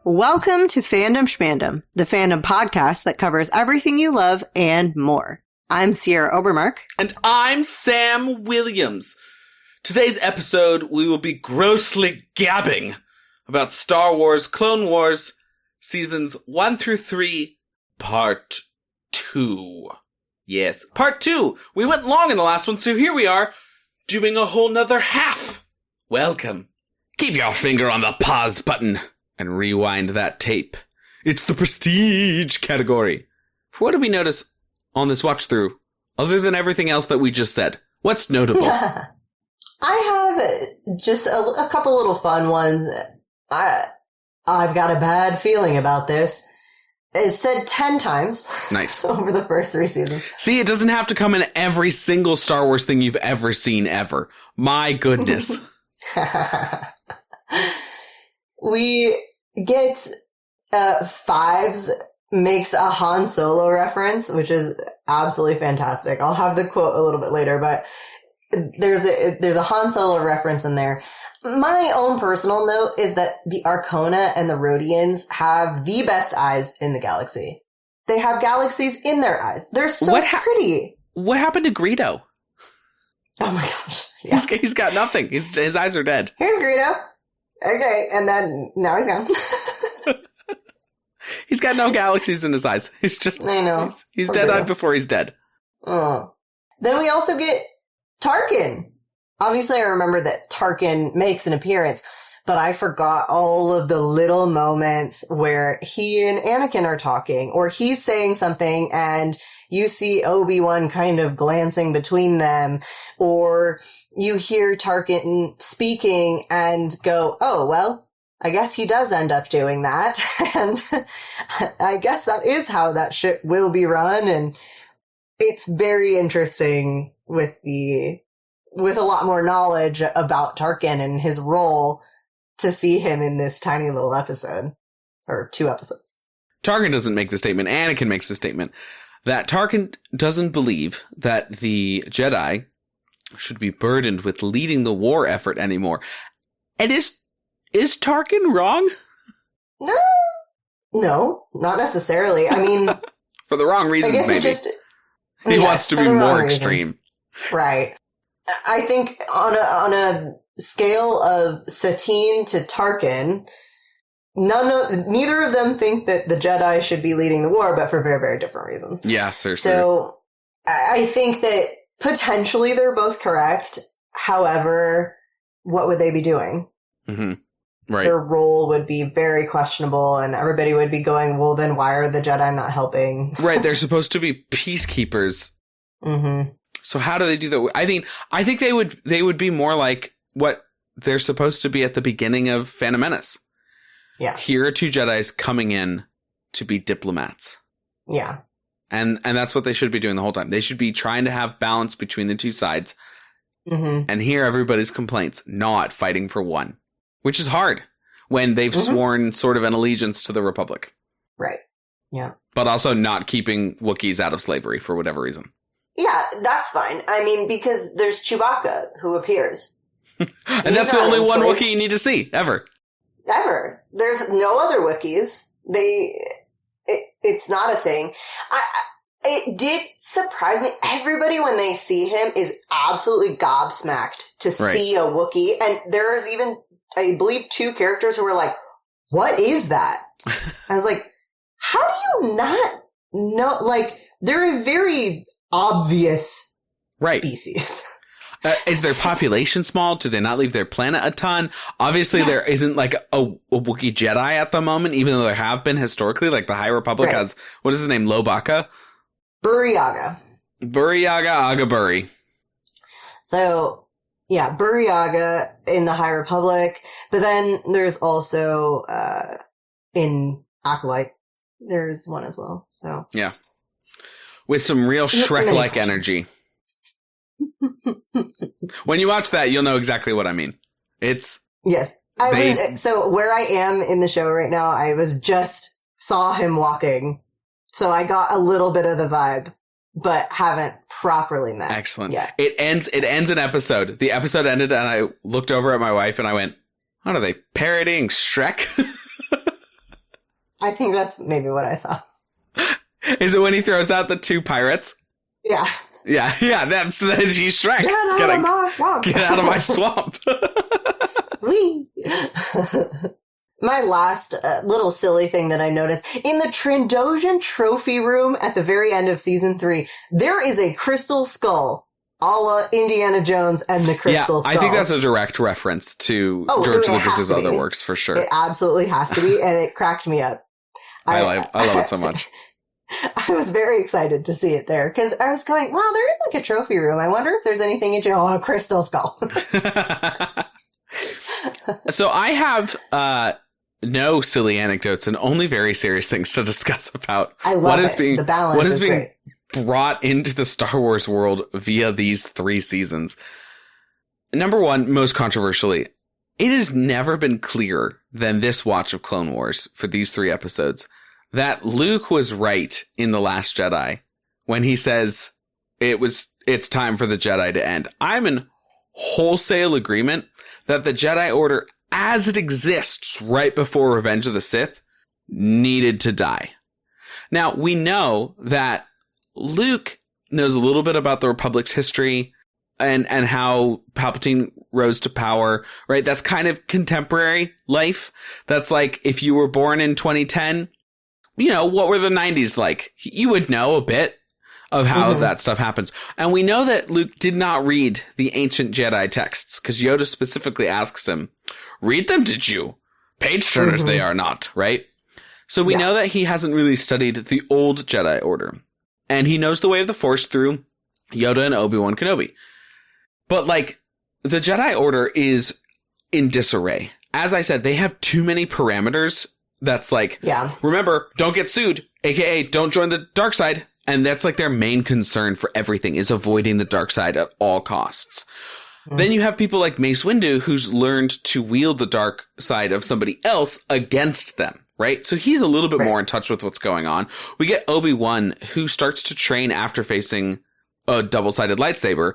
Welcome to Fandom Schmandom, the fandom podcast that covers everything you love and more. I'm Sierra Obermark. And I'm Sam Williams. Today's episode, we will be grossly gabbing about Star Wars Clone Wars Seasons 1 through 3, Part 2. Yes, Part 2. We went long in the last one, so here we are, doing a whole nother half. Welcome. Keep your finger on the pause button and rewind that tape. It's the prestige category. What did we notice on this watch through, other than everything else that we just said? What's notable? I have just a couple little fun ones. I've got a bad feeling about this. It's said 10 times. Nice. Over the first 3 seasons. See, it doesn't have to come in every single Star Wars thing you've ever seen ever. My goodness. We get Fives makes a Han Solo reference, which is absolutely fantastic. I'll have the quote a little bit later, but there's a Han Solo reference in there. My own personal note is that the Arcona and the Rhodians have the best eyes in the galaxy. They have galaxies in their eyes. They're so pretty. What happened to Greedo? Oh my gosh. Yeah. He's got nothing. His eyes are dead. Here's Greedo. Okay, and then now he's gone. He's got no galaxies in his eyes. He's just, I know. He's dead-eyed before he's dead. Oh. Then we also get Tarkin. Obviously, I remember that Tarkin makes an appearance, but I forgot all of the little moments where he and Anakin are talking, or he's saying something and you see Obi-Wan kind of glancing between them, or you hear Tarkin speaking and go, oh, well, I guess he does end up doing that. And I guess that is how that ship will be run. And it's very interesting with a lot more knowledge about Tarkin and his role to see him in this tiny little episode, or 2 episodes. Tarkin doesn't make the statement. Anakin makes the statement that Tarkin doesn't believe that the Jedi should be burdened with leading the war effort anymore. And is Tarkin wrong? No, not necessarily. I mean, for the wrong reasons, maybe. He wants to be more extreme. Right. I think on a scale of Satine to Tarkin, neither of them think that the Jedi should be leading the war, but for very, very different reasons. Yeah, seriously. So I think that potentially they're both correct. However, what would they be doing? Mm-hmm. Right. Their role would be very questionable, and everybody would be going, well, then why are the Jedi not helping? Right, they're supposed to be peacekeepers. Mm-hmm. So how do they do that? I think they would be more like what they're supposed to be at the beginning of Phantom Menace. Yeah. Here are 2 Jedis coming in to be diplomats. Yeah. And that's what they should be doing the whole time. They should be trying to have balance between the 2 sides and hear everybody's complaints, not fighting for one, which is hard when they've sworn sort of an allegiance to the Republic. Right. Yeah. But also not keeping Wookiees out of slavery for whatever reason. Yeah, that's fine. I mean, because there's Chewbacca who appears. And that's the only one Wookiee you need to see, ever. Ever. There's no other Wookiees. It's not a thing. It did surprise me. Everybody, when they see him, is absolutely gobsmacked to see a Wookiee. And there's even, I believe, 2 characters who were like, what is that? I was like, how do you not know? Like, they're a very obvious species. Is their population small? Do they not leave their planet a ton? Obviously, there isn't like a Wookiee Jedi at the moment, even though there have been historically. Like the High Republic has, what is his name? Lobaka? Buriaga Agaburi. So, yeah, Buriaga in the High Republic. But then there's also in Acolyte, there's one as well. So yeah. With some real Shrek-like energy. When you watch that, you'll know exactly what I mean. Yes. So where I am in the show right now, I saw him walking. So I got a little bit of the vibe, but haven't properly met. Excellent. Yet. It ends an episode. The episode ended and I looked over at my wife and I went, what are they, parodying Shrek? I think that's maybe what I saw. Is it when he throws out the 2 pirates? Yeah. Yeah, that's she's Shrek. Get out of my swamp. Get out of my swamp. Whee! My last little silly thing that I noticed, in the Trandoshan trophy room at the very end of season 3, there is a crystal skull, a la Indiana Jones and the Crystal Skull. I think that's a direct reference to George Lucas's other works, for sure. It absolutely has to be, and it cracked me up. I love it so much. I was very excited to see it there, because I was going, wow, they're in like a trophy room. I wonder if there's anything in a crystal skull. So I have no silly anecdotes and only very serious things to discuss about the balance is being great. Brought into the Star Wars world via these 3 seasons. Number 1, most controversially, it has never been clearer than this watch of Clone Wars for these 3 episodes that Luke was right in The Last Jedi when he says it's time for the Jedi to end. I'm in wholesale agreement that the Jedi Order as it exists right before Revenge of the Sith needed to die. Now, we know that Luke knows a little bit about the Republic's history and how Palpatine rose to power, right? That's kind of contemporary life. That's like if you were born in 2010, what were the 90s like? You would know a bit of how that stuff happens. And we know that Luke did not read the ancient Jedi texts because Yoda specifically asks him, read them, did you? Page turners they are not, right? So we know that he hasn't really studied the old Jedi Order. And he knows the way of the Force through Yoda and Obi-Wan Kenobi. But the Jedi Order is in disarray. As I said, they have too many parameters. That's remember, don't get sued, aka don't join the dark side. And that's their main concern for everything is avoiding the dark side at all costs. Then you have people like Mace Windu, who's learned to wield the dark side of somebody else against them, right? So he's a little bit more in touch with what's going on. We get Obi-Wan, who starts to train after facing a double-sided lightsaber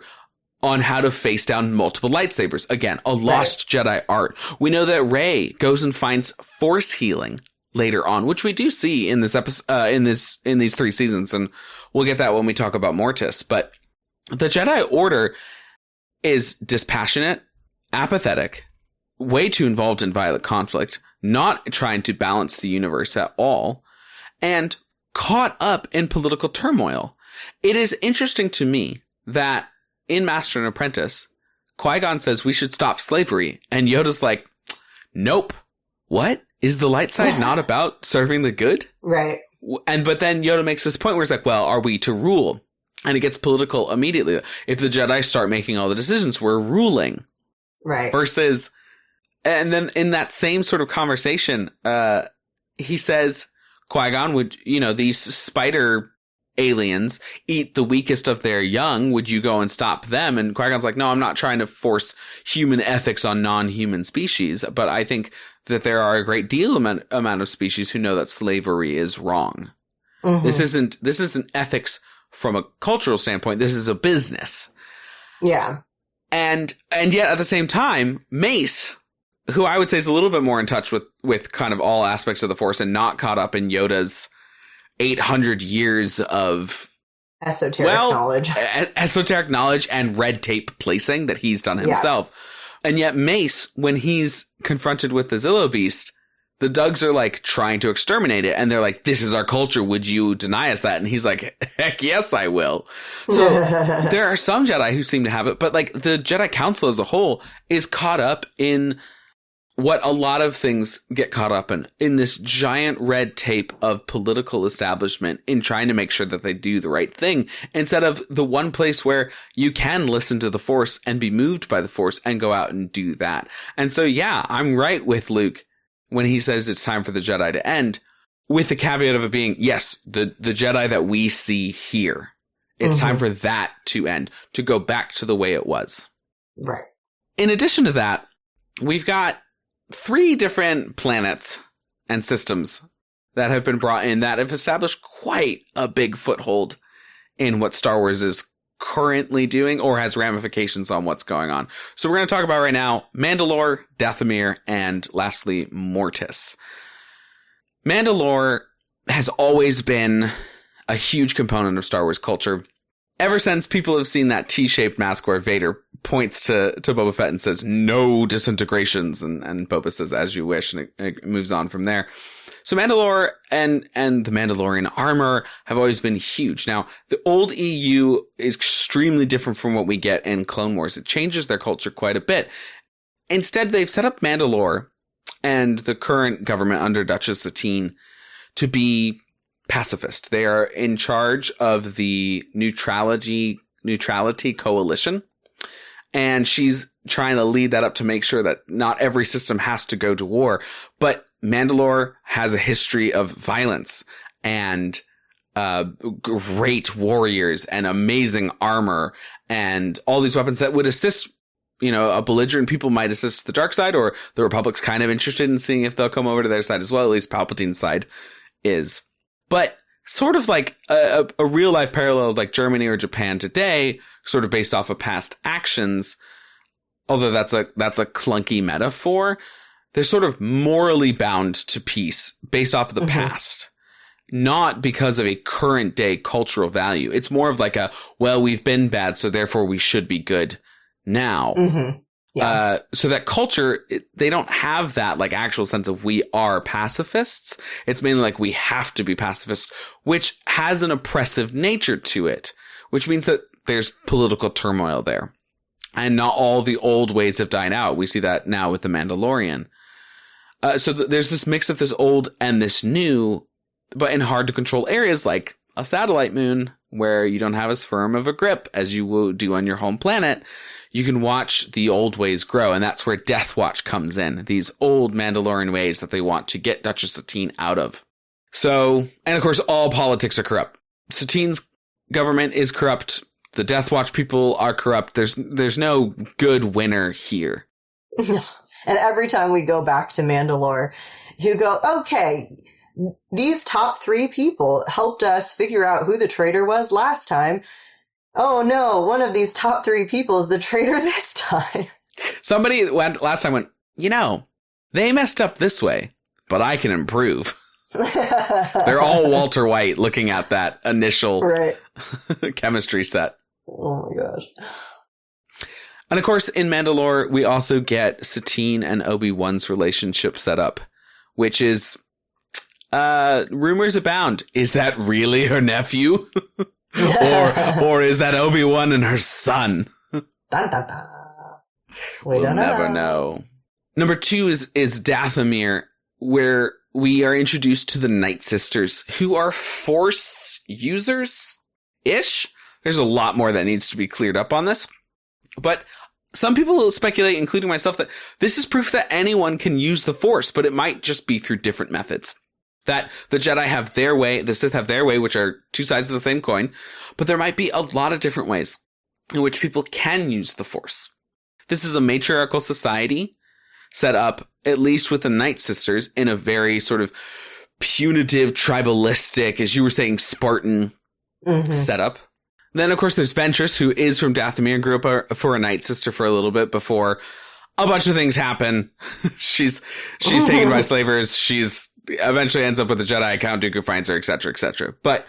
on how to face down multiple lightsabers. Again, a lost Jedi art. We know that Rey goes and finds force healing later on, which we do see in this episode, in these 3 seasons, and we'll get that when we talk about Mortis. But the Jedi Order is dispassionate, apathetic, way too involved in violent conflict, not trying to balance the universe at all, and caught up in political turmoil. It is interesting to me that in Master and Apprentice, Qui-Gon says we should stop slavery, and Yoda's like, nope. What? Is the light side not about serving the good? Right. But then Yoda makes this point where it's like, well, are we to rule? And it gets political immediately. If the Jedi start making all the decisions, we're ruling. Right. Versus, and then in that same sort of conversation, he says, Qui-Gon, would, these spider aliens eat the weakest of their young. Would you go and stop them? And Qui-Gon's like, no, I'm not trying to force human ethics on non-human species. But I think that there are a great deal amount of species who know that slavery is wrong. This isn't ethics from a cultural standpoint. This is a business. Yeah. And yet at the same time, Mace, who I would say is a little bit more in touch with kind of all aspects of the Force and not caught up in Yoda's 800 years of esoteric knowledge and red tape placing that he's done himself. And yet Mace, when he's confronted with the Zillo Beast, the Dugs are trying to exterminate it. And they're like, this is our culture. Would you deny us that? And he's like, heck yes, I will. So there are some Jedi who seem to have it. But the Jedi Council as a whole is caught up in what a lot of things get caught up in this giant red tape of political establishment in trying to make sure that they do the right thing instead of the one place where you can listen to the Force and be moved by the Force and go out and do that. And so, yeah, I'm right with Luke when he says it's time for the Jedi to end, with the caveat of it being, yes, the Jedi that we see here, it's time for that to end, to go back to the way it was. Right. In addition to that, we've got 3 different planets and systems that have been brought in that have established quite a big foothold in what Star Wars is currently doing or has ramifications on what's going on. So we're going to talk about right now Mandalore, Dathomir, and lastly, Mortis. Mandalore has always been a huge component of Star Wars culture. Ever since people have seen that T-shaped mask where Vader points to Boba Fett and says, "No disintegrations," and Boba says, "As you wish," and it moves on from there. So Mandalore and the Mandalorian armor have always been huge. Now, the old EU is extremely different from what we get in Clone Wars. It changes their culture quite a bit. Instead, they've set up Mandalore and the current government under Duchess Satine to be pacifist. They are in charge of the neutrality coalition. And she's trying to lead that up to make sure that not every system has to go to war. But Mandalore has a history of violence and great warriors and amazing armor and all these weapons that would assist, a belligerent people might assist the dark side, or the Republic's kind of interested in seeing if they'll come over to their side as well. At least Palpatine's side is. But sort of like a real life parallel of like Germany or Japan today, sort of based off of past actions. Although that's a clunky metaphor. They're sort of morally bound to peace based off of the past, not because of a current day cultural value. It's more of like we've been bad, so therefore we should be good now. Yeah. So that culture, they don't have that like actual sense of we are pacifists. It's mainly like we have to be pacifists, which has an oppressive nature to it, which means that there's political turmoil there. And not all the old ways have died out. We see that now with The Mandalorian. So there's this mix of this old and this new, but in hard to control areas like a satellite moon where you don't have as firm of a grip as you will do on your home planet. You can watch the old ways grow. And that's where Death Watch comes in. These old Mandalorian ways that they want to get Duchess Satine out of. So, and of course, all politics are corrupt. Satine's government is corrupt. The Death Watch people are corrupt. There's no good winner here. And every time we go back to Mandalore, you go, okay, these top 3 people helped us figure out who the traitor was last time. Oh no, one of these top 3 people is the traitor this time. Somebody last time went, they messed up this way, but I can improve. They're all Walter White looking at that initial chemistry set. Oh my gosh. And of course, in Mandalore, we also get Satine and Obi-Wan's relationship set up, which is, rumors abound. Is that really her nephew? or is that Obi-Wan and her son? Dun, dun, dun. We'll never know. Number 2 is Dathomir, where we are introduced to the Night Sisters, who are Force users-ish. There's a lot more that needs to be cleared up on this. But some people will speculate, including myself, that this is proof that anyone can use the Force, but it might just be through different methods. That the Jedi have their way, the Sith have their way, which are two sides of the same coin, but there might be a lot of different ways in which people can use the Force. This is a matriarchal society set up, at least with the Night Sisters, in a very sort of punitive, tribalistic, as you were saying, Spartan setup. Then, of course, there's Ventress, who is from Dathomir and grew up for a Night Sister for a little bit before a bunch of things happen. she's taken by slavers. She's eventually ends up with the Jedi. Count Dooku finds her, etc., etc. But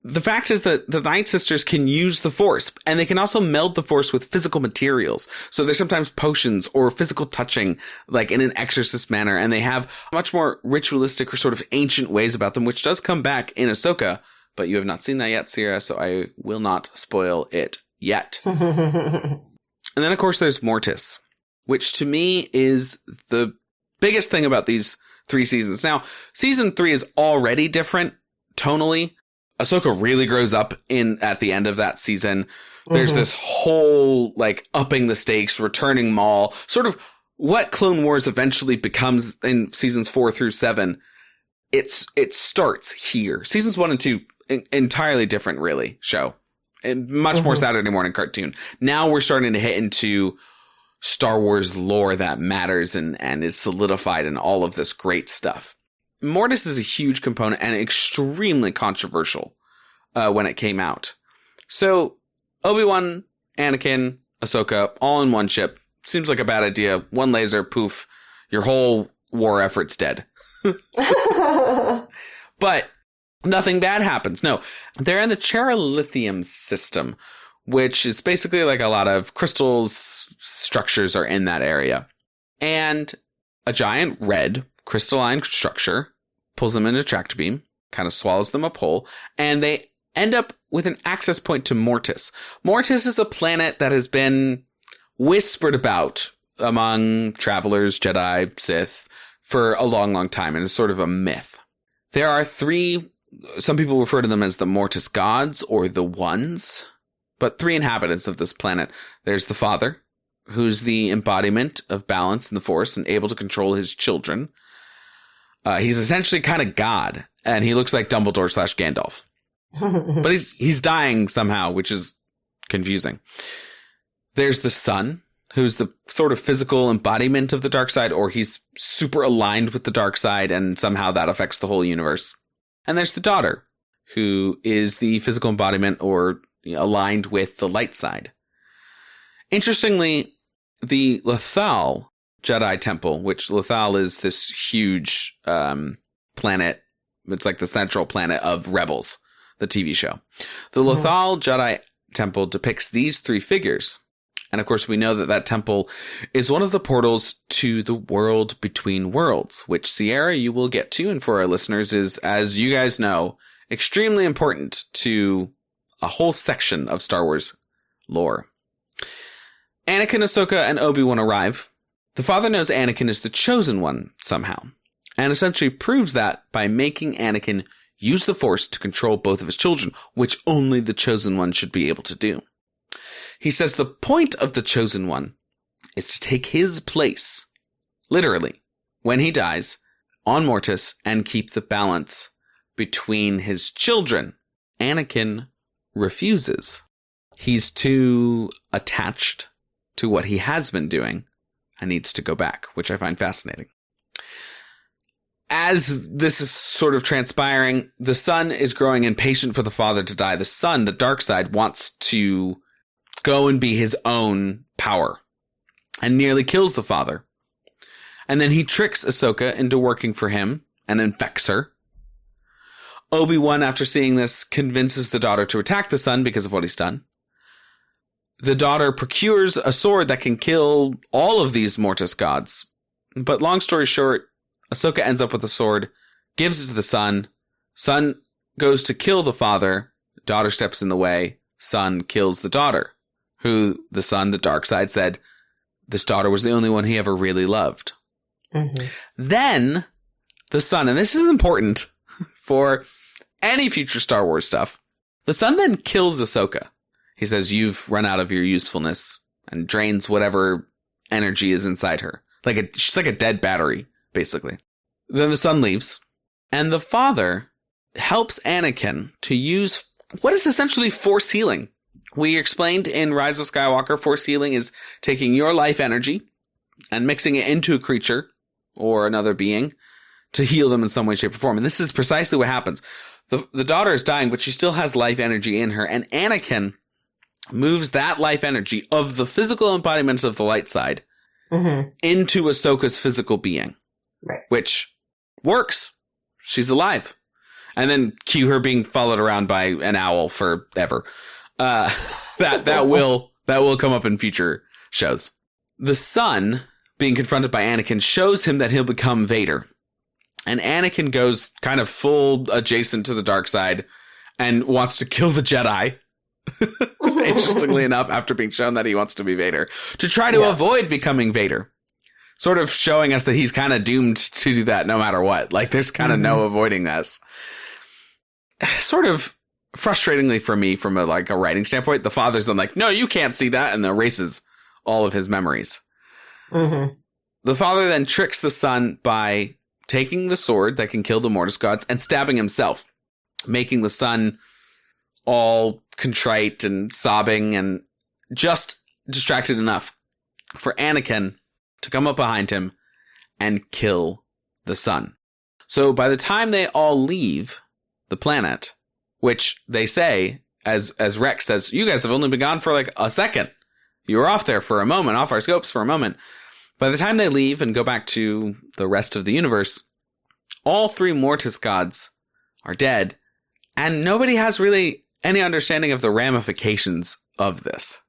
the fact is that the Night Sisters can use the Force, and they can also meld the Force with physical materials. So there's sometimes potions or physical touching, like in an exorcist manner, and they have much more ritualistic or sort of ancient ways about them, which does come back in Ahsoka. But you have not seen that yet, Sierra, so I will not spoil it yet. And then, of course, there's Mortis, which to me is the biggest thing about these 3 seasons. Now, season 3 is already different tonally. Ahsoka really grows up at the end of that season. There's this whole, like, upping the stakes, returning Maul, sort of what Clone Wars eventually becomes in seasons 4 through 7. It starts here. Seasons 1 and 2, entirely different, really, show. And much more Saturday morning cartoon. Now we're starting to hit into Star Wars lore that matters and is solidified and all of this great stuff. Mortis is a huge component and extremely controversial when it came out. So Obi-Wan, Anakin, Ahsoka, all in one ship. Seems like a bad idea. One laser, poof, your whole war effort's dead. But nothing bad happens. No, they're in the Cherilithium system, which is basically like a lot of crystals, structures are in that area. And a giant red crystalline structure pulls them into tract beam, kind of swallows them up whole, and they end up with an access point to Mortis. Mortis is a planet that has been whispered about among travelers, Jedi, Sith, for a long, long time, and is sort of a myth. There are three, some people refer to them as the Mortis gods or the Ones, but three inhabitants of this planet. There's the Father, who's the embodiment of balance in the Force and able to control his children. He's essentially kind of God, and he looks like Dumbledore / Gandalf. But he's dying somehow, which is confusing. There's the Son, who's the sort of physical embodiment of the dark side, or he's super aligned with the dark side, and somehow that affects the whole universe. And there's the Daughter, who is the physical embodiment or aligned with the light side. Interestingly, the Lothal Jedi Temple, which Lothal is this huge planet, it's like the central planet of Rebels, the TV show. The Lothal Jedi Temple depicts these three figures. And of course, we know that that temple is one of the portals to the world between worlds, which, Sierra, you will get to. And for our listeners is, as you guys know, extremely important to a whole section of Star Wars lore. Anakin, Ahsoka, and Obi-Wan arrive. The Father knows Anakin is the chosen one somehow, and essentially proves that by making Anakin use the Force to control both of his children, which only the chosen one should be able to do. He says the point of the chosen one is to take his place, literally, when he dies, on Mortis and keep the balance between his children. Anakin refuses. He's too attached to what he has been doing and needs to go back, which I find fascinating. As this is sort of transpiring, the Son is growing impatient for the Father to die. The Son, the dark side, wants to go and be his own power and nearly kills the Father. And then he tricks Ahsoka into working for him and infects her. Obi-Wan, after seeing this, convinces the Daughter to attack the Son because of what he's done. The Daughter procures a sword that can kill all of these Mortis gods. But long story short, Ahsoka ends up with the sword, gives it to the Son. Son goes to kill the Father. Daughter steps in the way. Son kills the Daughter, who the Son, the dark side, said this daughter was the only one he ever really loved. Mm-hmm. Then the Son, and this is important for any future Star Wars stuff, the Son then kills Ahsoka. He says, you've run out of your usefulness, and drains whatever energy is inside her. She's like a dead battery, basically. Then the Son leaves, and the Father helps Anakin to use what is essentially Force healing. We explained in Rise of Skywalker, Force healing is taking your life energy and mixing it into a creature or another being to heal them in some way, shape, or form. And this is precisely what happens. The Daughter is dying, but she still has life energy in her, and Anakin moves that life energy of the physical embodiments of the light side into Ahsoka's physical being, right? Which works. She's alive. And then cue her being followed around by an owl forever. That will come up in future shows. The Son, being confronted by Anakin, shows him that he'll become Vader. And Anakin goes kind of full adjacent to the dark side and wants to kill the Jedi. Interestingly enough, after being shown that he wants to be Vader, to try to avoid becoming Vader. Sort of showing us that he's kind of doomed to do that no matter what. Like, there's kind of no avoiding this. Sort of frustratingly for me, from a writing standpoint, the Father's then like, no, you can't see that, and erases all of his memories. Mm-hmm. The Father then tricks the Son by taking the sword that can kill the Mortis gods and stabbing himself, making the Son all contrite and sobbing and just distracted enough for Anakin to come up behind him and kill the Son. So by the time they all leave the planet, which they say, as Rex says, you guys have only been gone for like a second. You were off there for a moment, off our scopes for a moment. By the time they leave and go back to the rest of the universe, all three Mortis gods are dead, and nobody has really any understanding of the ramifications of this.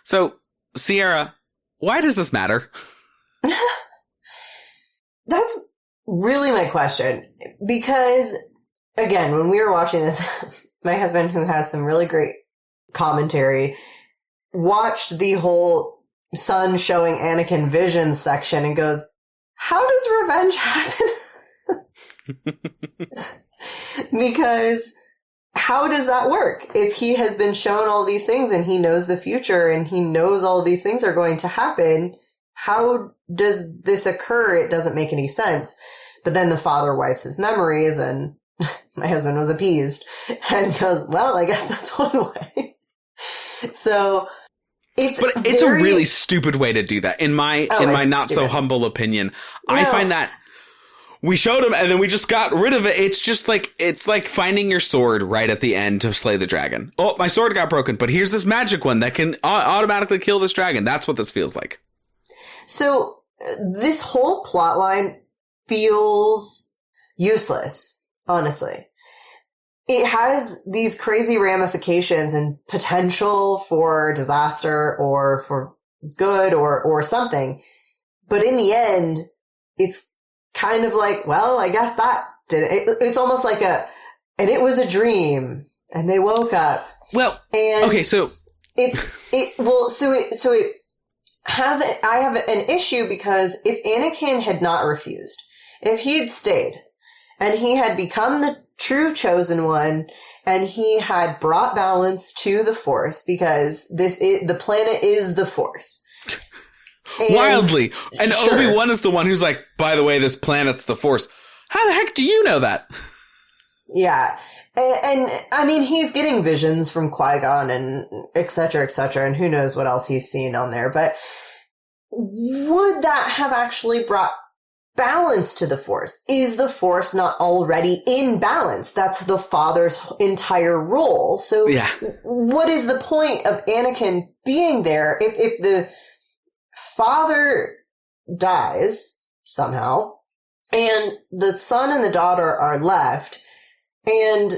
So, Sierra, why does this matter? That's really my question. Because, again, when we were watching this, my husband, who has some really great commentary, watched the whole son showing Anakin visions section and goes, how does revenge happen? Because how does that work? If he has been shown all these things and he knows the future and he knows all these things are going to happen, how does this occur? It doesn't make any sense. But then the father wipes his memories and my husband was appeased and goes, well, I guess that's one way. So it's a really stupid way to do that. In my not so humble opinion, no. I find that we showed him and then we just got rid of it. It's like finding your sword right at the end to slay the dragon. Oh, my sword got broken, but here's this magic one that can automatically kill this dragon. That's what this feels like. So this whole plot line feels useless, honestly. It has these crazy ramifications and potential for disaster or for good or something. But in the end, it's kind of like, well, I guess that did it. It's almost like and it was a dream and they woke up. Well, and okay, so it has I have an issue because if Anakin had not refused, if he'd stayed and he had become the true chosen one and he had brought balance to the Force, because the planet is the Force. Wildly. And sure. Obi-Wan is the one who's like, by the way, this planet's the Force. How the heck do you know that? Yeah. And I mean, he's getting visions from Qui-Gon and et cetera, and who knows what else he's seen on there. But would that have actually brought balance to the Force? Is the Force not already in balance? That's the father's entire role. So yeah. What is the point of Anakin being there if the father dies somehow and the son and the daughter are left, and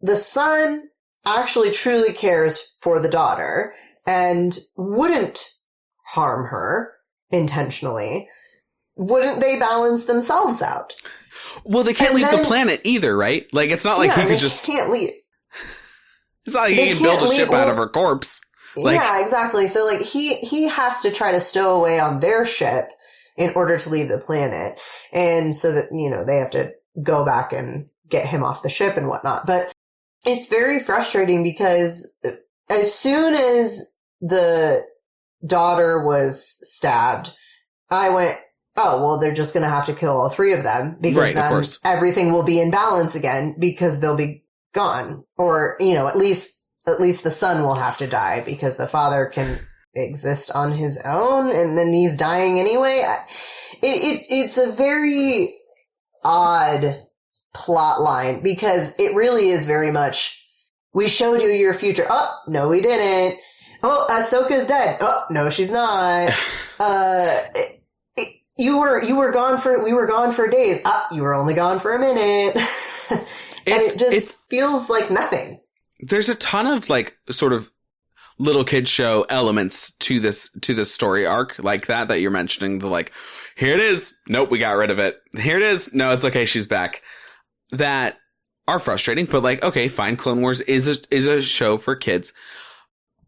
the son actually truly cares for the daughter and wouldn't harm her intentionally? Wouldn't they balance themselves out? Well, they can't leave the planet either, right? Like, it's not like he could just can't leave. It's not like he can build a ship out of her corpse. Like, yeah, exactly. So, like, he has to try to stow away on their ship in order to leave the planet. And so that, they have to go back and get him off the ship and whatnot. But it's very frustrating because as soon as the daughter was stabbed, I went, oh, well, they're just going to have to kill all three of them because then everything will be in balance again because they'll be gone. Or, at least the son will have to die because the father can exist on his own and then he's dying anyway. It's a very odd plot line because it really is very much, we showed you your future. Oh, no, we didn't. Oh, Ahsoka's dead. Oh, no, she's not. We were gone for days. You were only gone for a minute. And it feels like nothing. There's a ton of like sort of little kid show elements to this story arc like that you're mentioning. The like, here it is. Nope, we got rid of it. Here it is. No, it's okay. She's back. That are frustrating, but like, okay, fine. Clone Wars is a show for kids,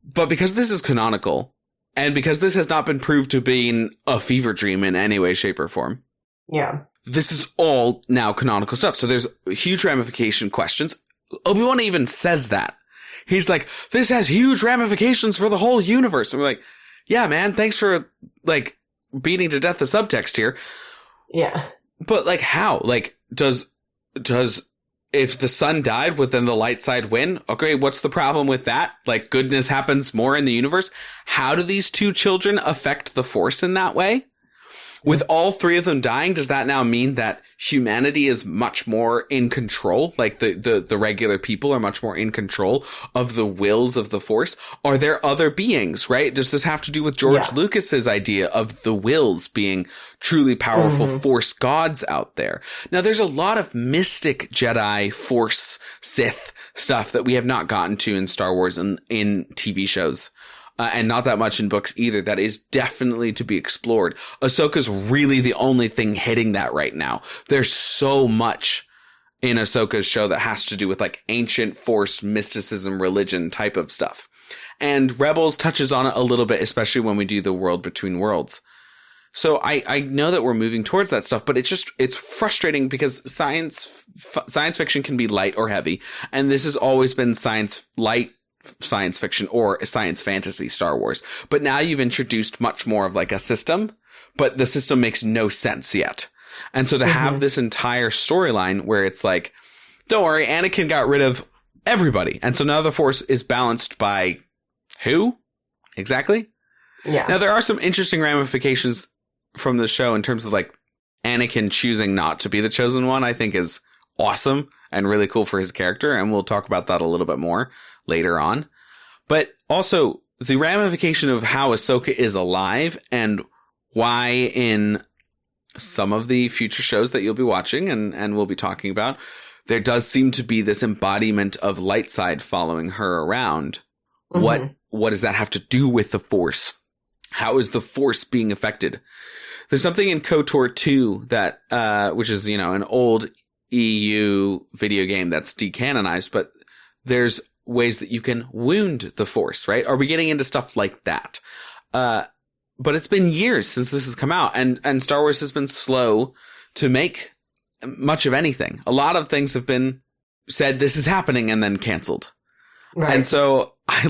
but because this is canonical and because this has not been proved to being a fever dream in any way, shape, or form. Yeah. This is all now canonical stuff. So there's huge ramification questions. Obi-Wan even says that. He's like, this has huge ramifications for the whole universe. And we're like, yeah, man, thanks for like beating to death the subtext here. Yeah. But like how? Like, does if the sun died, would then the light side win? Okay, what's the problem with that? Like, goodness happens more in the universe. How do these two children affect the Force in that way? With all three of them dying, does that now mean that humanity is much more in control? Like the regular people are much more in control of the wills of the Force? Are there other beings, right? Does this have to do with George Lucas's idea of the wills being truly powerful Force gods out there? Now, there's a lot of mystic Jedi, Force, Sith stuff that we have not gotten to in Star Wars and in TV shows. And not that much in books either. That is definitely to be explored. Ahsoka's really the only thing hitting that right now. There's so much in Ahsoka's show that has to do with like ancient Force, mysticism, religion type of stuff. And Rebels touches on it a little bit, especially when we do the World Between Worlds. So I know that we're moving towards that stuff, but it's frustrating because science fiction can be light or heavy. And this has always been science fiction or science fantasy Star Wars. But now you've introduced much more of like a system, but the system makes no sense yet. And so to have this entire storyline where it's like, don't worry, Anakin got rid of everybody. And so now the Force is balanced by who exactly? Yeah. Now there are some interesting ramifications from the show in terms of like Anakin choosing not to be the chosen one, I think is awesome and really cool for his character. And we'll talk about that a little bit more later on. But also the ramification of how Ahsoka is alive and why in some of the future shows that you'll be watching and we'll be talking about, there does seem to be this embodiment of light side following her around. What does that have to do with the Force? How is the Force being affected? There's something in KOTOR 2 that, which is, an old EU video game that's decanonized, but there's ways that you can wound the Force, right? Are we getting into stuff like that? But it's been years since this has come out, and Star Wars has been slow to make much of anything. A lot of things have been said, this is happening, and then canceled. Right. And so I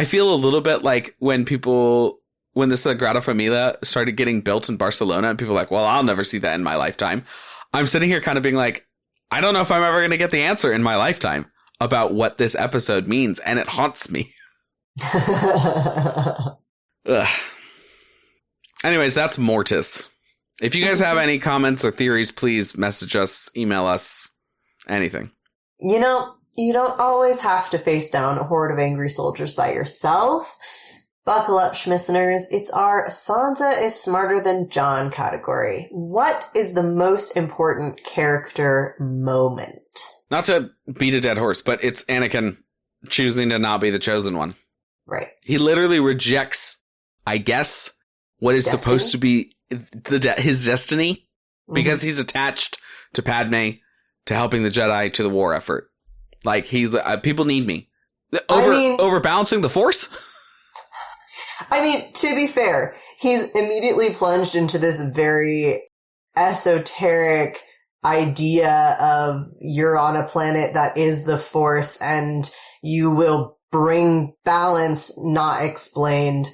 feel a little bit like when this Sagrada Familia started getting built in Barcelona, and people are like, well, I'll never see that in my lifetime. I'm sitting here kind of being like, I don't know if I'm ever going to get the answer in my lifetime about what this episode means, and it haunts me. Ugh. Anyways, that's Mortis. If you guys have any comments or theories, please message us, email us, anything. You don't always have to face down a horde of angry soldiers by yourself. Buckle up, Schmisseners. It's our Sansa is smarter than John category. What is the most important character moment? Not to beat a dead horse, but it's Anakin choosing to not be the chosen one. Right. He literally rejects, I guess, what is supposed to be his destiny because he's attached to Padme, to helping the Jedi, to the war effort. Like, he's people need me. Overbalancing the Force? I mean, to be fair, he's immediately plunged into this very esoteric idea of you're on a planet that is the Force and you will bring balance not explained.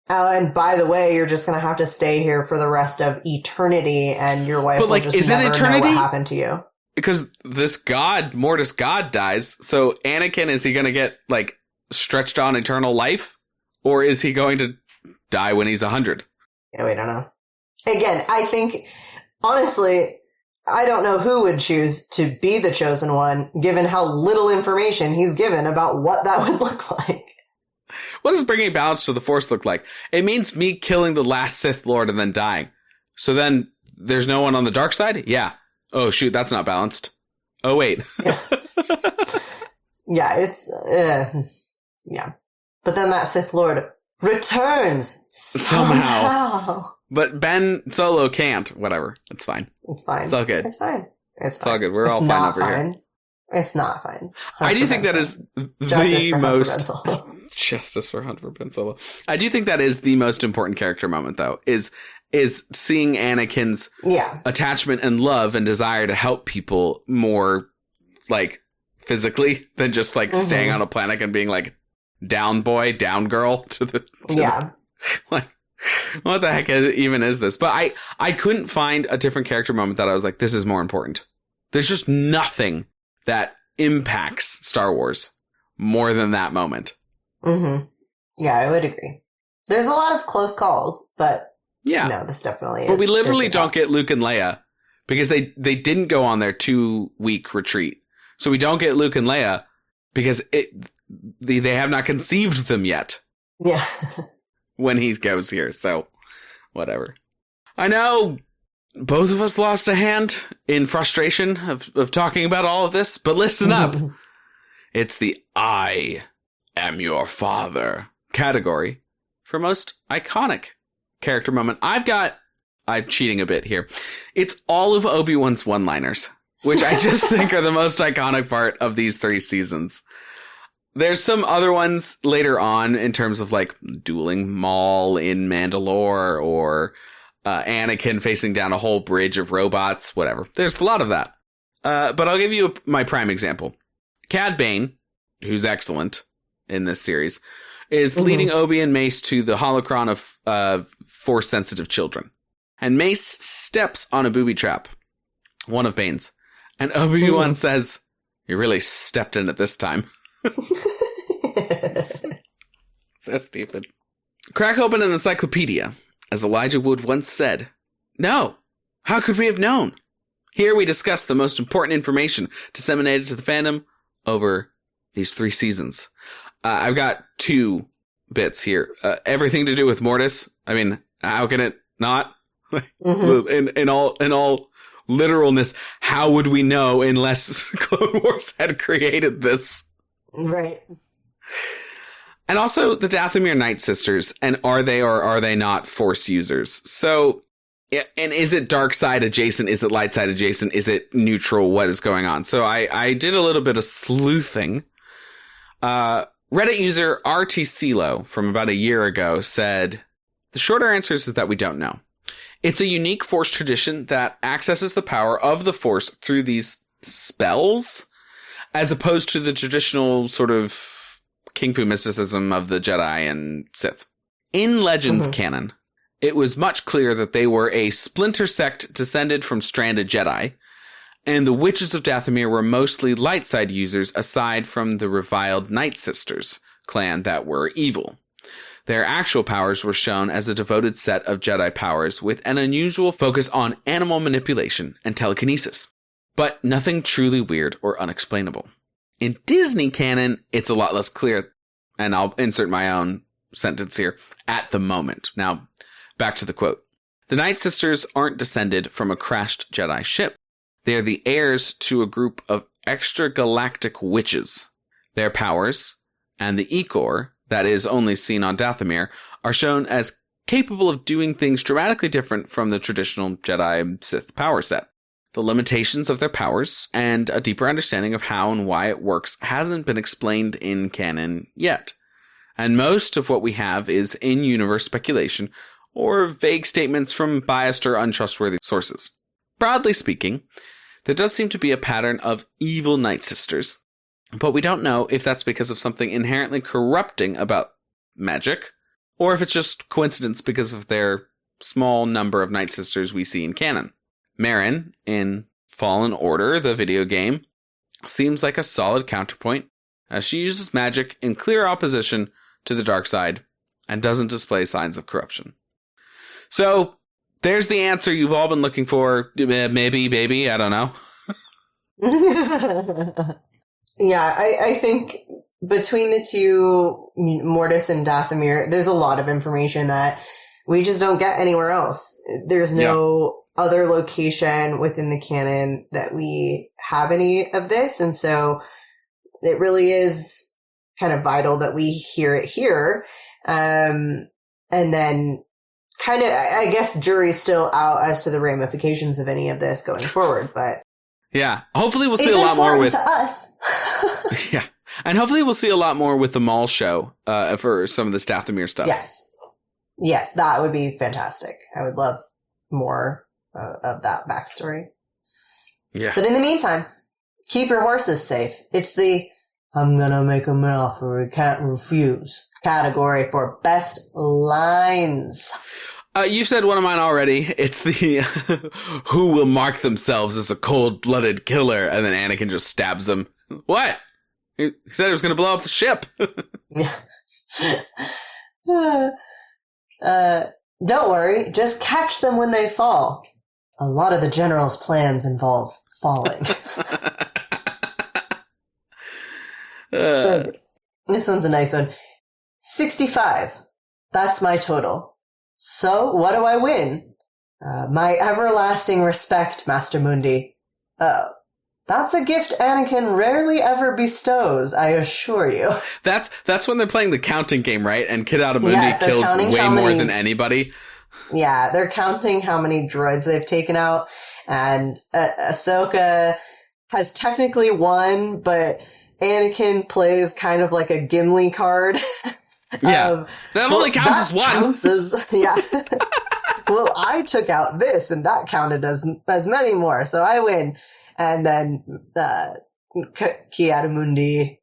And by the way, you're just going to have to stay here for the rest of eternity and your wife will just never know what happened to you. Because this god, Mortis god, dies. So Anakin, is he going to get stretched on eternal life? Or is he going to die when he's 100? Yeah, we don't know. Again, I think, honestly, I don't know who would choose to be the chosen one, given how little information he's given about what that would look like. What does bringing balance to the Force look like? It means me killing the last Sith Lord and then dying. So then there's no one on the dark side? Yeah. Oh, shoot, that's not balanced. Oh, wait. Yeah, it's... yeah. But then that Sith Lord returns somehow. But Ben Solo can't. Whatever. It's fine. It's fine. It's all good. It's fine. It's all good. We're all fine over here. It's not fine. I do think that is the most... Justice for Hunter Ben Solo. I do think that is the most important character moment, though, is seeing Anakin's attachment and love and desire to help people more, physically than just, staying on a planet and being down boy, down girl to the what the heck even is this? But I couldn't find a different character moment that I was like, this is more important. There's just nothing that impacts Star Wars more than that moment. Yeah, I would agree. There's a lot of close calls, but Yeah. No, this definitely is. But we literally is the top. don't get Luke and Leia because they didn't go on their 2-week retreat. So we don't get Luke and Leia because they have not conceived them yet. Yeah. When he goes here. So whatever. I know both of us lost a hand in frustration of talking about all of this, but listen up. It's the I am your father category for most iconic character moment. I'm cheating a bit here. It's all of Obi-Wan's one-liners, which I just think are the most iconic part of these 3 seasons. There's some other ones later on in terms of like dueling Maul in Mandalore or Anakin facing down a whole bridge of robots, whatever. There's a lot of that. But I'll give you my prime example. Cad Bane, who's excellent in this series, is leading Obi and Mace to the holocron of Force-sensitive children. And Mace steps on a booby trap, one of Bane's. And Obi-Wan says, "You really stepped in it this time." So stupid. Crack open an encyclopedia. As Elijah Wood once said, "No, how could we have known?" Here we discuss the most important information disseminated to the fandom over these 3 seasons. I've got 2 bits here. Everything to do with Mortis. I mean, how can it not? In all literalness, how would we know unless Clone Wars had created this? Right. And also the Dathomir Night Sisters, and are they or are they not Force users? So, and is it dark side adjacent? Is it light side adjacent? Is it neutral? What is going on? So I did a little bit of sleuthing. Reddit user RT CeeLo from about a year ago said, the shorter answer is that we don't know. It's a unique Force tradition that accesses the power of the Force through these spells, as opposed to the traditional sort of Kung Fu mysticism of the Jedi and Sith. In Legends canon, it was much clearer that they were a splinter sect descended from stranded Jedi, and the Witches of Dathomir were mostly light side users aside from the reviled Night Sisters clan that were evil. Their actual powers were shown as a devoted set of Jedi powers with an unusual focus on animal manipulation and telekinesis, but nothing truly weird or unexplainable. In Disney canon, it's a lot less clear, and I'll insert my own sentence here, at the moment. Now, back to the quote. The Night Sisters aren't descended from a crashed Jedi ship. They are the heirs to a group of extragalactic witches. Their powers, and the Ecor, that is only seen on Dathomir, are shown as capable of doing things dramatically different from the traditional Jedi Sith power set. The limitations of their powers and a deeper understanding of how and why it works hasn't been explained in canon yet. And most of what we have is in-universe speculation or vague statements from biased or untrustworthy sources. Broadly speaking, there does seem to be a pattern of evil Night Sisters, but we don't know if that's because of something inherently corrupting about magic, or if it's just coincidence because of their small number of Night Sisters we see in canon. Merrin, in Fallen Order, the video game, seems like a solid counterpoint, as she uses magic in clear opposition to the dark side and doesn't display signs of corruption. So, there's the answer you've all been looking for. Maybe, baby, I don't know. Yeah, I think between the 2, Mortis and Dathomir, there's a lot of information that we just don't get anywhere else. There's no other location within the canon that we have any of this, and so it really is kind of vital that we hear it here. And then kind of, I guess, jury's still out as to the ramifications of any of this going forward, but yeah, hopefully we'll see a lot more with to us. Yeah, and hopefully we'll see a lot more with the Maul show for some of this Dathomir stuff. Yes, that would be fantastic. I would love more of that backstory. Yeah, but in the meantime, keep your horses safe. It's the I'm gonna make him an offer he can't refuse category for best lines. You said one of mine already. It's the who will mark themselves as a cold-blooded killer, and then Anakin just stabs him. What? He said he was going to blow up the ship. Don't worry, just catch them when they fall. A lot of the general's plans involve falling. So, this one's a nice one. 65. That's my total. So, what do I win? My everlasting respect, Master Mundi. Oh, that's a gift Anakin rarely ever bestows, I assure you. That's when they're playing the counting game, right? And Kid Adamundi kills way more than anybody. Yeah, they're counting how many droids they've taken out, and Ahsoka has technically won, but Anakin plays kind of like a Gimli card. Yeah, that only counts as one. Counts as, yeah. Well, I took out this, and that counted as many more, so I win. And then Ki-Adi-Mundi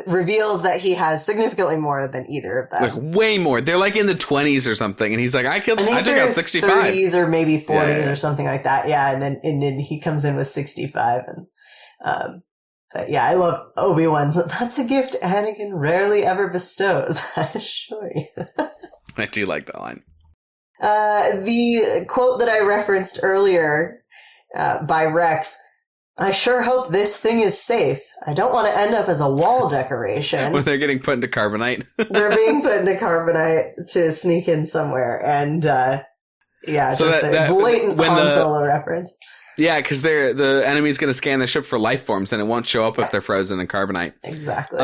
reveals that he has significantly more than either of them. Like, way more. They're like in the 20s or something, and he's like, I took out 65. 30s or maybe 40s or something like that. Yeah, and then he comes in with 65. And but yeah, I love Obi-Wan's. That's a gift Anakin rarely ever bestows, I assure you. I do like that line. The quote that I referenced earlier by Rex, I sure hope this thing is safe. I don't want to end up as a wall decoration. When they're getting put into carbonite. They're being put into carbonite to sneak in somewhere. And, yeah, so just a blatant Han Solo reference. Yeah, because the enemy's going to scan the ship for life forms, and it won't show up if they're frozen in carbonite. Exactly.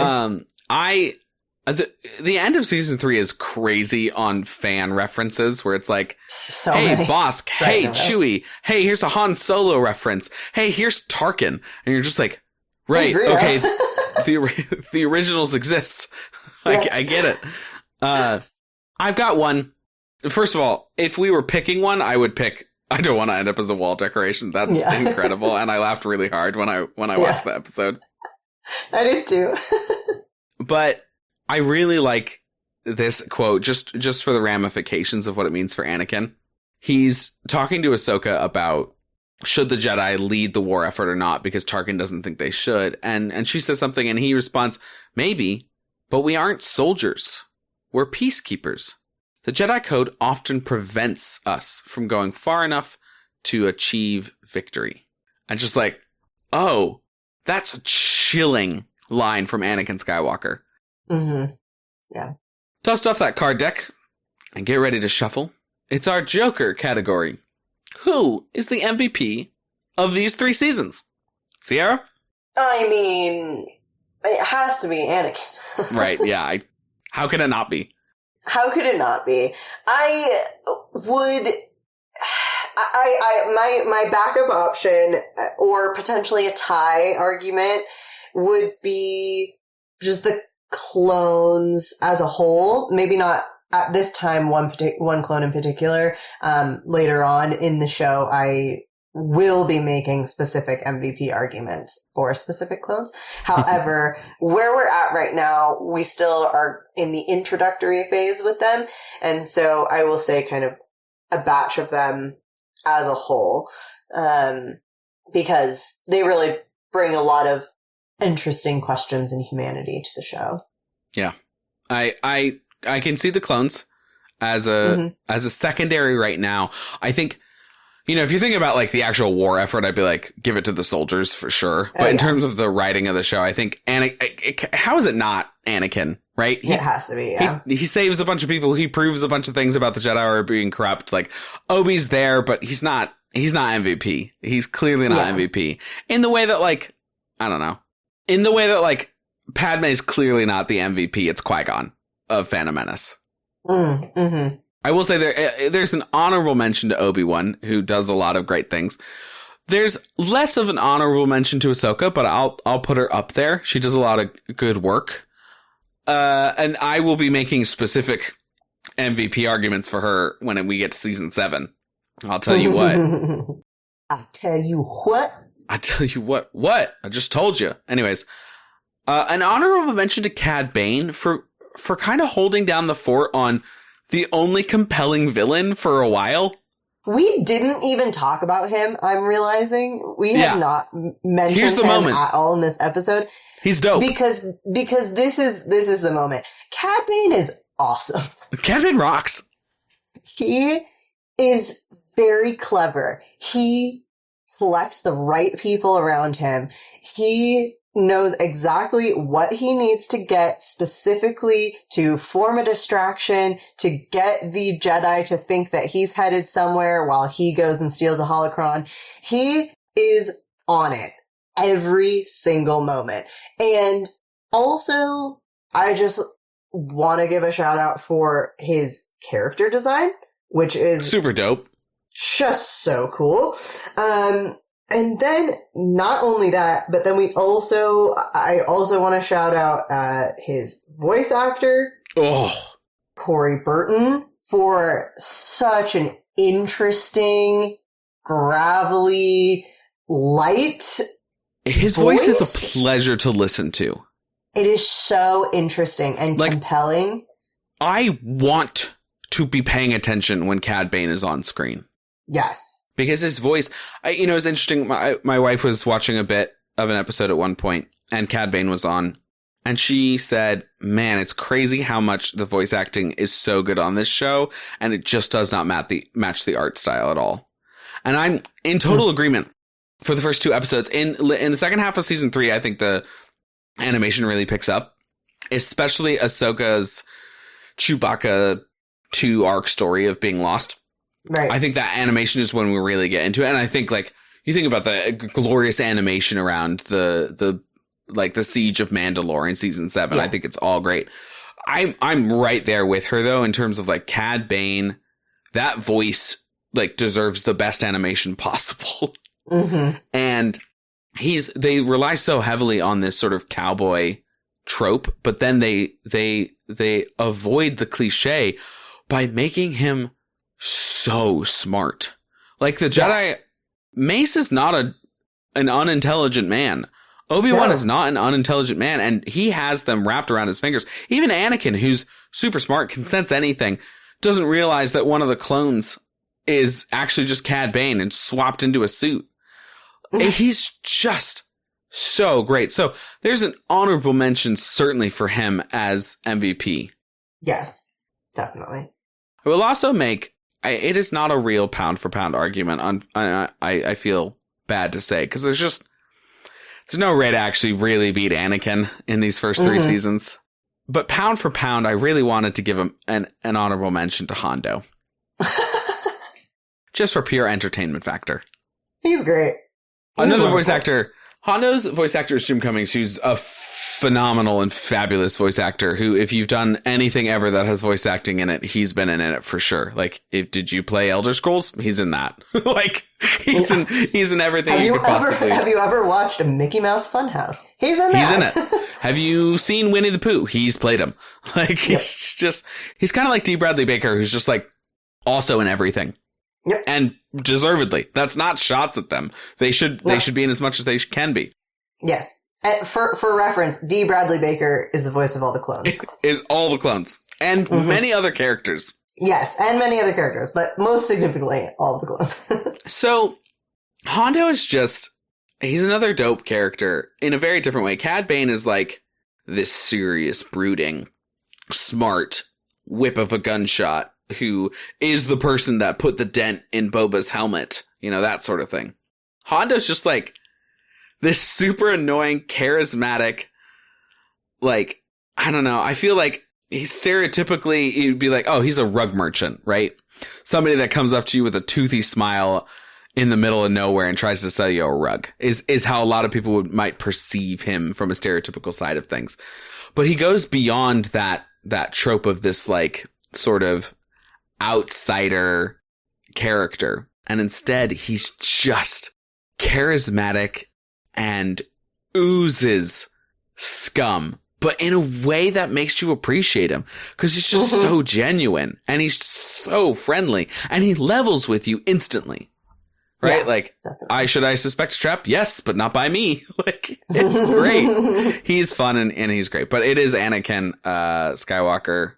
The end of season 3 is crazy on fan references, where it's like, hey, Bosk, hey, Chewie, hey, here's a Han Solo reference, hey, here's Tarkin, and you're just like, right, okay, the originals exist. I get it. I've got one. First of all, if we were picking one, I would pick, I don't want to end up as a wall decoration. That's incredible, and I laughed really hard when I watched the episode. I did too. But I really like this quote just for the ramifications of what it means for Anakin. He's talking to Ahsoka about should the Jedi lead the war effort or not, because Tarkin doesn't think they should. And she says something and he responds, maybe, but we aren't soldiers. We're peacekeepers. The Jedi Code often prevents us from going far enough to achieve victory. And just like, oh, that's a chilling line from Anakin Skywalker. Mm-hmm. Yeah. Dust off that card deck and get ready to shuffle. It's our Joker category. Who is the MVP of these 3 seasons? Sierra? I mean, it has to be Anakin. Right, yeah. How could it not be? How could it not be? My backup option, or potentially a tie argument, would be just the clones as a whole. Maybe not at this time one clone in particular. Later on in the show, I will be making specific MVP arguments for specific clones. However, where we're at right now, we still are in the introductory phase with them. And so I will say kind of a batch of them as a whole, because they really bring a lot of interesting questions and humanity to the show. Yeah. I can see the clones as a secondary right now. I think, if you think about like the actual war effort, I'd be like, give it to the soldiers for sure. But in terms of the writing of the show, I think how is it not Anakin, right? It has to be, yeah. He saves a bunch of people. He proves a bunch of things about the Jedi are being corrupt. Like, Obi's there, but he's not MVP. He's clearly not MVP. In the way that, like, I don't know. In the way that, like, Padme is clearly not the MVP. It's Qui-Gon of Phantom Menace. Mm-hmm. I will say there's an honorable mention to Obi-Wan, who does a lot of great things. There's less of an honorable mention to Ahsoka, but I'll put her up there. She does a lot of good work. And I will be making specific MVP arguments for her when we get to season 7. I'll tell you what. I tell you what. I tell you what. What? I just told you. Anyways, an honorable mention to Cad Bane for kind of holding down the fort on the only compelling villain for a while. We didn't even talk about him, I'm realizing. We have not mentioned him at all in this episode. He's dope. Because this is the moment. Cad Bane is awesome. Cad Bane rocks. He is very clever. He selects the right people around him. He knows exactly what he needs to get specifically to form a distraction, to get the Jedi to think that he's headed somewhere while he goes and steals a holocron. He is on it every single moment. And also, I just want to give a shout out for his character design, which is super dope. Just so cool. And then not only that, but then I also want to shout out his voice actor, Corey Burton, for such an interesting, gravelly, light His voice is a pleasure to listen to. It is so interesting and compelling. I want to be paying attention when Cad Bane is on screen. Yes. Because his voice, it's interesting. My wife was watching a bit of an episode at one point, and Cad Bane was on, and she said, man, it's crazy how much the voice acting is so good on this show, and it just does not match the art style at all. And I'm in total agreement for the first two episodes. In the second half of season 3, I think the animation really picks up, especially Ahsoka's Chewbacca 2 arc story of being lost. Right. I think that animation is when we really get into it. And I think you think about the glorious animation around the siege of Mandalore in season 7. Yeah. I think it's all great. I'm right there with her though, in terms of Cad Bane, that voice deserves the best animation possible. Mm-hmm. And they rely so heavily on this sort of cowboy trope, but then they avoid the cliche by making him so smart. The Jedi, yes. Mace is not an unintelligent man. Obi-Wan is not an unintelligent man, and he has them wrapped around his fingers. Even Anakin, who's super smart, can sense anything, doesn't realize that one of the clones is actually just Cad Bane and swapped into a suit. He's just so great. So there's an honorable mention certainly for him as MVP. Yes, definitely. I will also make, it is not a real pound for pound argument. I feel bad to say, because there's no way to actually really beat Anakin in these first 3 seasons. But pound for pound, I really wanted to give him an honorable mention to Hondo. Just for pure entertainment factor. He's great. Another voice actor. Hondo's voice actor is Jim Cummings, who's a phenomenal and fabulous voice actor who, if you've done anything ever that has voice acting in it, he's been in it for sure. Did you play Elder Scrolls? He's in that. He's in everything you could possibly. Have you ever watched a Mickey Mouse Funhouse? He's in that. He's in it. Have you seen Winnie the Pooh? He's played him. He's kind of like D. Bradley Baker, who's just also in everything. Yep. And deservedly. That's not shots at them. They should be in as much as they can be. Yes. And for reference, D. Bradley Baker is the voice of all the clones. Is all the clones. And many other characters. Yes, and many other characters, but most significantly, all of the clones. So, Hondo is he's another dope character in a very different way. Cad Bane is this serious, brooding, smart whip of a gunshot who is the person that put the dent in Boba's helmet, that sort of thing. Hondo's just this super annoying, charismatic, I don't know. I feel he's stereotypically, you'd be oh, he's a rug merchant, right? Somebody that comes up to you with a toothy smile in the middle of nowhere and tries to sell you a rug is how a lot of people might perceive him from a stereotypical side of things. But he goes beyond that trope of this sort of outsider character, and instead he's just charismatic and oozes scum, but in a way that makes you appreciate him, because he's just so genuine and he's so friendly and he levels with you instantly, right? I suspect a trap? Yes, but not by me. It's great. He's fun and he's great, but it is Anakin Skywalker.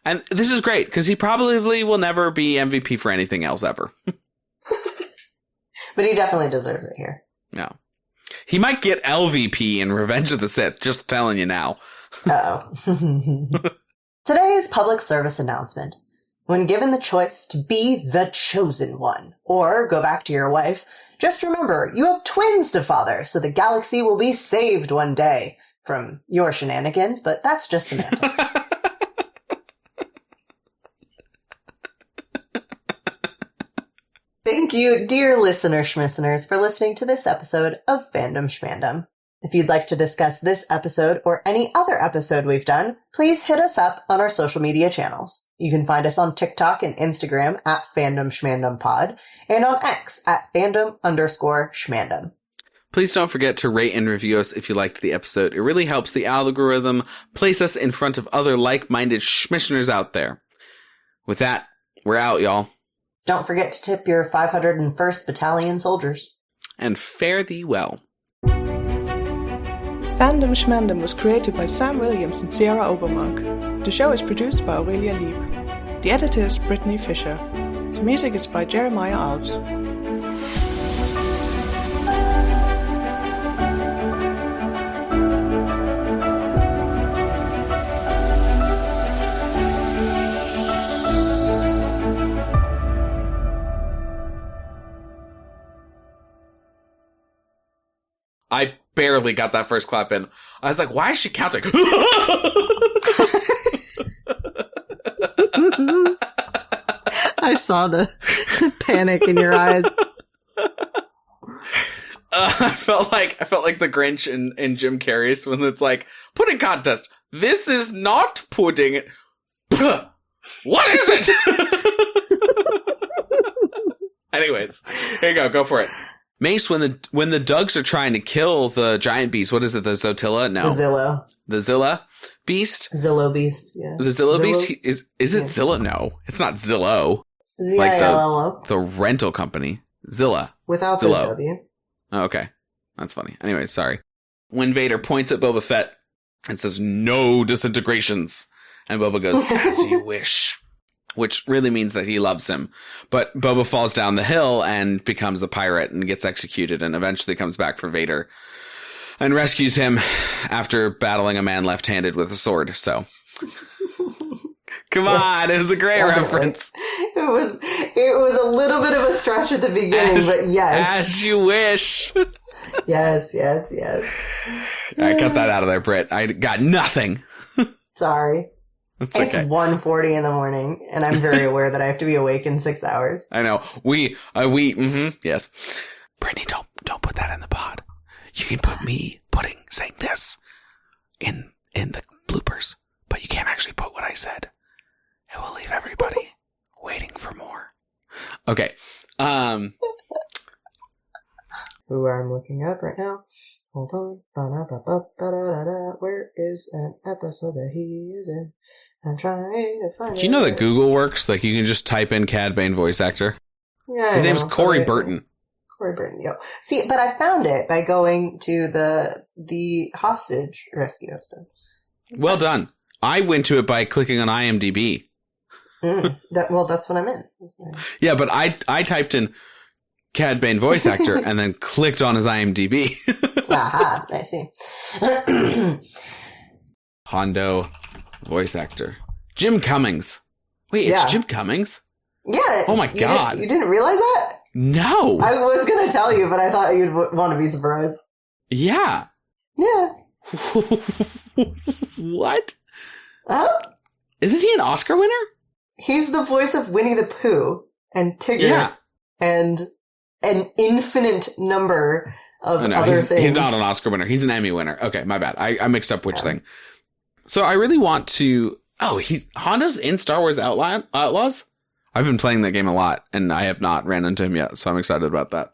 And this is great, because he probably will never be MVP for anything else ever. But he definitely deserves it here. No. He might get LVP in Revenge of the Sith, just telling you now. Uh-oh. Today's public service announcement. When given the choice to be the chosen one, or go back to your wife, just remember, you have twins to father, so the galaxy will be saved one day from your shenanigans, but that's just semantics. Thank you, dear listeners, for listening to this episode of Fandom Schmandom. If you'd like to discuss this episode or any other episode we've done, please hit us up on our social media channels. You can find us on TikTok and Instagram at Fandom Schmandom Pod and on X at Fandom_Schmandom. Please don't forget to rate and review us if you liked the episode. It really helps the algorithm place us in front of other like-minded schmissioners out there. With that, we're out, y'all. Don't forget to tip your 501st Battalion soldiers. And fare thee well. Fandom Schmandom was created by Sam Williams and Sierra Obermark. The show is produced by Aurelia Lieb. The editor is Brittany Fisher. The music is by Jeremiah Alves. I barely got that first clap in. I was like, why is she counting? I saw the panic in your eyes. I felt like the Grinch in Jim Carrey's when it's like, pudding contest. This is not pudding. What is it? Anyways, here you go. Go for it. Mace, when the Dugs are trying to kill the giant beast, what is it? The Zotilla? No. The Zillow. The Zilla beast? Zillow beast, yeah. The Zillow beast? Is it Zilla? No. It's not Zillow. Zillow. Like the rental company. Zilla. Without Zillow. the W. Oh, okay. That's funny. Anyway, sorry. When Vader points at Boba Fett and says, no disintegrations. And Boba goes, as you wish. Which really means that he loves him. But Boba falls down the hill and becomes a pirate and gets executed and eventually comes back for Vader and rescues him after battling a man left-handed with a sword. So, come on. It was a great reference. It was a little bit of a stretch at the beginning, but yes. As you wish. Yes. All right, cut that out of there, Britt. I got nothing. Sorry. It's It's okay. 1:40 in the morning, and I'm very aware that I have to be awake in 6 hours. I know. Yes. Brittany, don't put that in the pod. You can put me saying this in the bloopers, but you can't actually put what I said. It will leave everybody waiting for more. Okay. Who I'm looking up right now. Hold on. Ba-da-ba-ba-ba-da-da-da. Where is an episode that he is in? I'm trying to find it. Do you know that Google works? Like, you can just type in Cad Bane voice actor. Yeah, His name's Corey Burton. Corey Burton, yo. See, but I found it by going to the hostage rescue episode. Well done. I went to it by clicking on IMDb. That's what I meant. Yeah, but I typed in Cad Bane voice actor and then clicked on his IMDb. Aha, I see. Hondo voice actor. Jim Cummings. Wait, it's Jim Cummings? Yeah. Oh my God. You didn't realize that? No. I was going to tell you, but I thought you'd want to be surprised. Yeah. Yeah. What? Huh? Isn't he an Oscar winner? He's the voice of Winnie the Pooh and Tigger and an infinite number of other things. He's not an Oscar winner. He's an Emmy winner. Okay, my bad. I mixed up which thing. So I really want to... Oh, Hondo's in Star Wars Outlaws? I've been playing that game a lot, and I have not ran into him yet, so I'm excited about that.